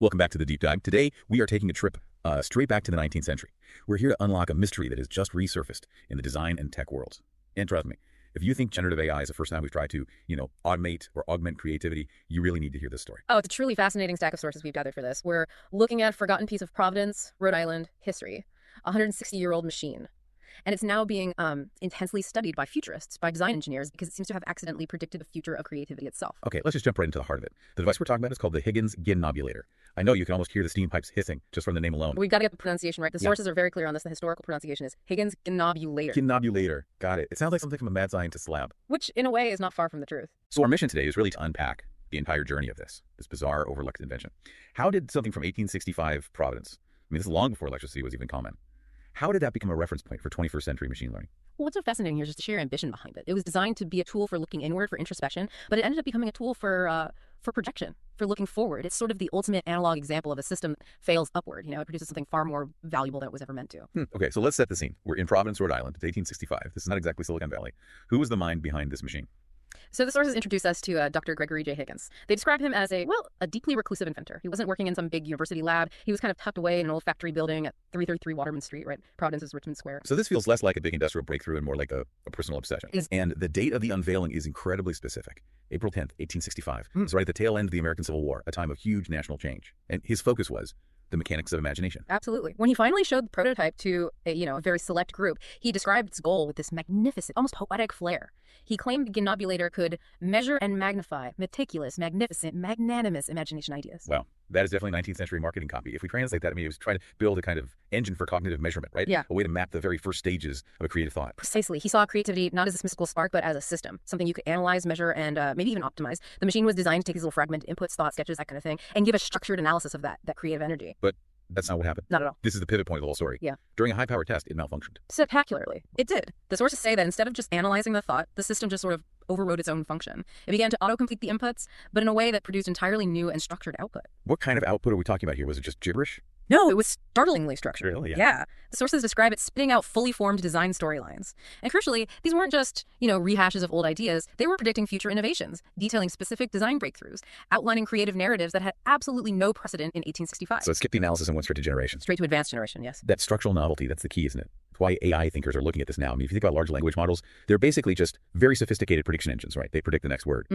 Welcome back to the Deep Dive. Today, we are taking a trip straight back to the 19th century. We're here to unlock a mystery that has just resurfaced in the design and tech worlds. And trust me, if you think generative AI is the first time we've tried to, automate or augment creativity, you really need to hear this story. Oh, it's a truly fascinating stack of sources we've gathered for this. We're looking at a forgotten piece of Providence, Rhode Island history, a 160-year-old machine. And it's now being intensely studied by futurists, by design engineers, because it seems to have accidentally predicted the future of creativity itself. Okay, let's just jump right into the heart of it. The device we're talking about is called the Higgins Ghinknobulator. I know you can almost hear the steam pipes hissing just from the name alone. We've got to get the pronunciation right. The sources are very clear on this. The historical pronunciation is Higgins Ghinknobulator. Ghinknobulator. Got it. It sounds like something from a mad scientist's lab. Which, in a way, is not far from the truth. So our mission today is really to unpack the entire journey of this bizarre, overlooked invention. How did something from 1865 Providence, this is long before electricity was even common, how did that become a reference point for 21st century machine learning? Well, what's so fascinating here is just the sheer ambition behind it. It was designed to be a tool for looking inward, for introspection, but it ended up becoming a tool for projection, for looking forward. It's sort of the ultimate analog example of a system that fails upward. It produces something far more valuable than it was ever meant to. Okay, so let's set the scene. We're in Providence, Rhode Island. It's 1865. This is not exactly Silicon Valley. Who was the mind behind this machine? So the sources introduce us to Dr. Gregory J. Higgins. They describe him as a deeply reclusive inventor. He wasn't working in some big university lab. He was kind of tucked away in an old factory building at 333 Waterman Street, right? Providence is Richmond Square. So this feels less like a big industrial breakthrough and more like a personal obsession. And the date of the unveiling is incredibly specific. April 10th, 1865. It's right at the tail end of the American Civil War, a time of huge national change. And his focus was the mechanics of imagination. Absolutely. When he finally showed the prototype to a very select group, he described its goal with this magnificent, almost poetic flair. He claimed the Ghinknobulator could measure and magnify meticulous, magnificent, magnanimous imagination ideas. Wow. That is definitely 19th century marketing copy. If we translate that, it was trying to build a kind of engine for cognitive measurement, right? Yeah. A way to map the very first stages of a creative thought. Precisely. He saw creativity not as this mystical spark, but as a system, something you could analyze, measure, and maybe even optimize. The machine was designed to take these little fragmented inputs, thought sketches, that kind of thing, and give a structured analysis of that creative energy. But that's not what happened. Not at all. This is the pivot point of the whole story. Yeah. During a high-power test, it malfunctioned. Spectacularly. It did. The sources say that instead of just analyzing the thought, the system just sort of overrode its own function. It began to auto-complete the inputs, but in a way that produced entirely new and structured output. What kind of output are we talking about here? Was it just gibberish? No, it was startlingly structured. Really? Yeah. The sources describe it spitting out fully formed design storylines. And crucially, these weren't just, rehashes of old ideas. They were predicting future innovations, detailing specific design breakthroughs, outlining creative narratives that had absolutely no precedent in 1865. So it skipped the analysis and went straight to generation. Straight to advanced generation, yes. That structural novelty, that's the key, isn't it? That's why AI thinkers are looking at this now. If you think about large language models, they're basically just very sophisticated prediction engines, right? They predict the next word.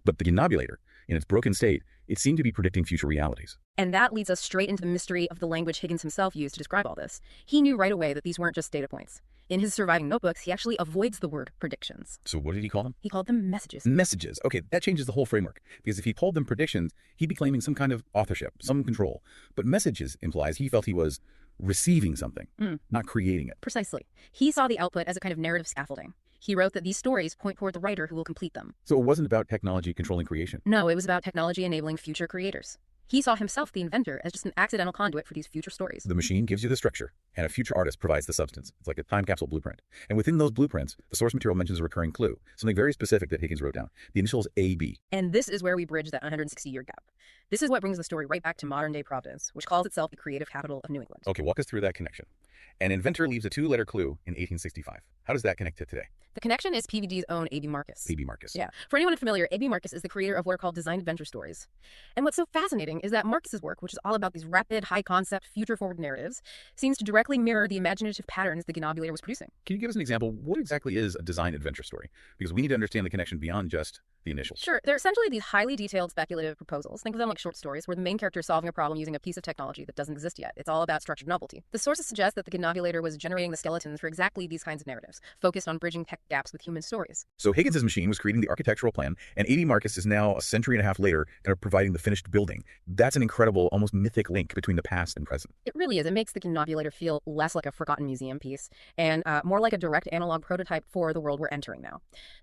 But the Ghinknobulator, in its broken state, it seemed to be predicting future realities. And that leads us straight into the mystery of the language Higgins himself used to describe all this. He knew right away that these weren't just data points. In his surviving notebooks, he actually avoids the word predictions. So what did he call them? He called them messages. Messages. Okay, that changes the whole framework. Because if he called them predictions, he'd be claiming some kind of authorship, some control. But messages implies he felt he was receiving something, not creating it. Precisely. He saw the output as a kind of narrative scaffolding. He wrote that these stories point toward the writer who will complete them. So it wasn't about technology controlling creation. No, it was about technology enabling future creators. He saw himself, the inventor, as just an accidental conduit for these future stories. The machine gives you the structure, and a future artist provides the substance. It's like a time capsule blueprint. And within those blueprints, the source material mentions a recurring clue, something very specific that Higgins wrote down. The initials AB. And this is where we bridge that 160-year gap. This is what brings the story right back to modern-day Providence, which calls itself the creative capital of New England. Okay, walk us through that connection. An inventor leaves a 2-letter clue in 1865. How does that connect to today? The connection is PVD's own A.B. Marcus. A.B. Marcus. Yeah. For anyone unfamiliar, A.B. Marcus is the creator of what are called design adventure stories. And what's so fascinating is that Marcus's work, which is all about these rapid, high-concept, future-forward narratives, seems to directly mirror the imaginative patterns the Ghinknobulator was producing. Can you give us an example? What exactly is a design adventure story? Because we need to understand the connection beyond just the initials. Sure. They're essentially these highly detailed speculative proposals. Think of them like short stories where the main character is solving a problem using a piece of technology that doesn't exist yet. It's all about structured novelty. The sources suggest that the Ghinknobulator was generating the skeletons for exactly these kinds of narratives, focused on bridging tech gaps with human stories. So Higgins' machine was creating the architectural plan, and A.B. Marcus is now a century and a half later kind of providing the finished building. That's an incredible, almost mythic link between the past and present. It really is. It makes the Ghinknobulator feel less like a forgotten museum piece and more like a direct analog prototype for the world we're entering now.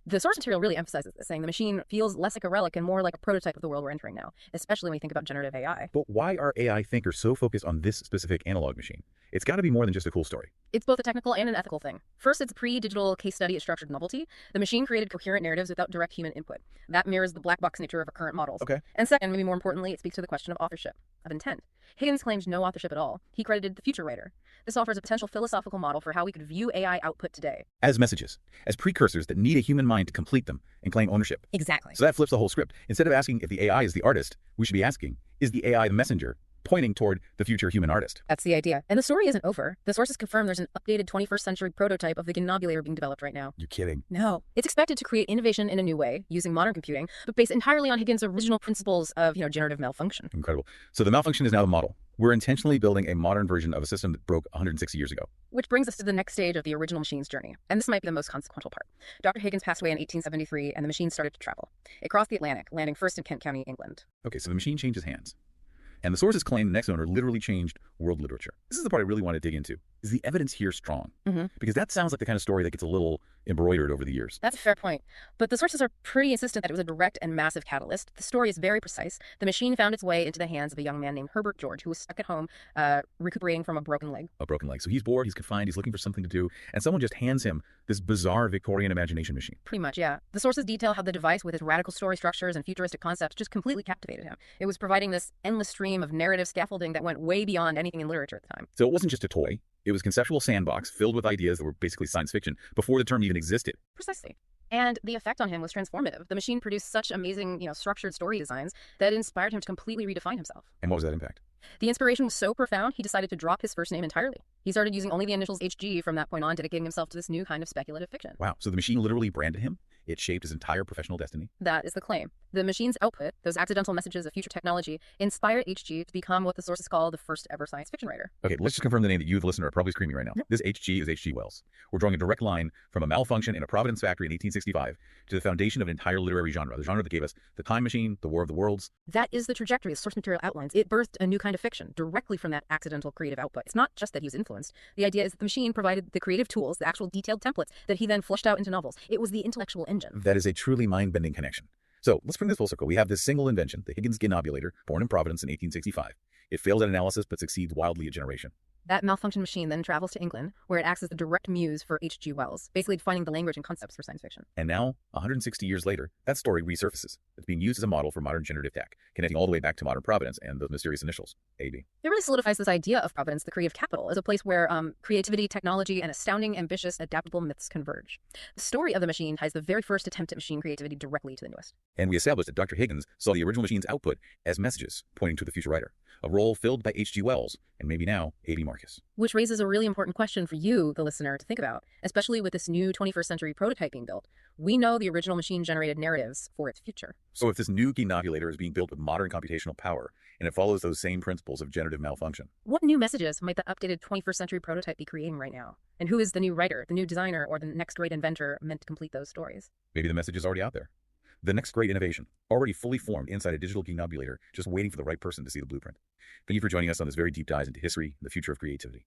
The source material really emphasizes this, saying the machine feels less like a relic and more like a prototype of the world we're entering now, especially when we think about generative AI. But why are AI thinkers so focused on this specific analog machine? It's got to be more than just a cool story. It's both a technical and an ethical thing. First, it's a pre-digital case study of structured novelty. The machine created coherent narratives without direct human input. That mirrors the black box nature of our current models. Okay. And second, maybe more importantly, it speaks to the question of authorship, of intent. Higgins claimed no authorship at all. He credited the future writer. This offers a potential philosophical model for how we could view AI output today. As messages, as precursors that need a human mind to complete them and claim ownership. Exactly. So that flips the whole script. Instead of asking if the AI is the artist, we should be asking, is the AI the messenger pointing toward the future human artist. That's the idea. And the story isn't over. The sources confirm there's an updated 21st century prototype of the Ghinknobulator being developed right now. You're kidding. No. It's expected to create innovation in a new way, using modern computing, but based entirely on Higgins' original principles of, generative malfunction. Incredible. So the malfunction is now the model. We're intentionally building a modern version of a system that broke 160 years ago. Which brings us to the next stage of the original machine's journey. And this might be the most consequential part. Dr. Higgins passed away in 1873, and the machine started to travel. It crossed the Atlantic, landing first in Kent County, England. Okay, so the machine changes hands. And the sources claim the next owner literally changed world literature. This is the part I really want to dig into. Is the evidence here strong? Because that sounds like the kind of story that gets a little embroidered over the years. That's a fair point. But the sources are pretty insistent that it was a direct and massive catalyst. The story is very precise. The machine found its way into the hands of a young man named Herbert George, who was stuck at home recuperating from a broken leg. A broken leg. So he's bored, he's confined, he's looking for something to do, and someone just hands him this bizarre Victorian imagination machine. Pretty much, yeah. The sources detail how the device, with its radical story structures and futuristic concepts, just completely captivated him. It was providing this endless stream of narrative scaffolding that went way beyond anything in literature at the time. So it wasn't just a toy. It was a conceptual sandbox filled with ideas that were basically science fiction before the term even existed. Precisely. And the effect on him was transformative. The machine produced such amazing, structured story designs that it inspired him to completely redefine himself. And what was that impact? The inspiration was so profound, he decided to drop his first name entirely. He started using only the initials HG from that point on, dedicating himself to this new kind of speculative fiction. Wow. So the machine literally branded him? It shaped his entire professional destiny? That is the claim. The machine's output, those accidental messages of future technology, inspired HG to become what the sources call the first ever science fiction writer. Okay, let's just confirm the name that you, the listener, are probably screaming right now. Yep. This HG is H.G. Wells. We're drawing a direct line from a malfunction in a Providence factory in 1865 to the foundation of an entire literary genre, the genre that gave us The Time Machine, The War of the Worlds. That is the trajectory the source material outlines. It birthed a new kind of fiction directly from that accidental creative output. It's not just that he was influenced. The idea is that the machine provided the creative tools, the actual detailed templates that he then fleshed out into novels. It was the intellectual engine. That is a truly mind-bending connection. So let's bring this full circle. We have this single invention, the Higgins Ghinknobulator, born in Providence in 1865. It fails at analysis but succeeds wildly at generation. That malfunctioned machine then travels to England, where it acts as the direct muse for H.G. Wells, basically defining the language and concepts for science fiction. And now, 160 years later, that story resurfaces. It's being used as a model for modern generative tech, connecting all the way back to modern Providence and those mysterious initials, AB. It really solidifies this idea of Providence, the creative capital, as a place where creativity, technology, and astounding, ambitious, adaptable myths converge. The story of the machine ties the very first attempt at machine creativity directly to the newest. And we established that Dr. Higgins saw the original machine's output as messages pointing to the future writer, a role filled by H.G. Wells and maybe now A.B. Marcus. Which raises a really important question for you, the listener, to think about, especially with this new 21st century prototype being built. We know the original machine generated narratives for its future. So if this new Ghinknobulator is being built with modern computational power, and it follows those same principles of generative malfunction, what new messages might the updated 21st century prototype be creating right now? And who is the new writer, the new designer, or the next great inventor meant to complete those stories? Maybe the message is already out there. The next great innovation, already fully formed inside a digital Ghinknobulator, just waiting for the right person to see the blueprint. Thank you for joining us on this very deep dive into history and the future of creativity.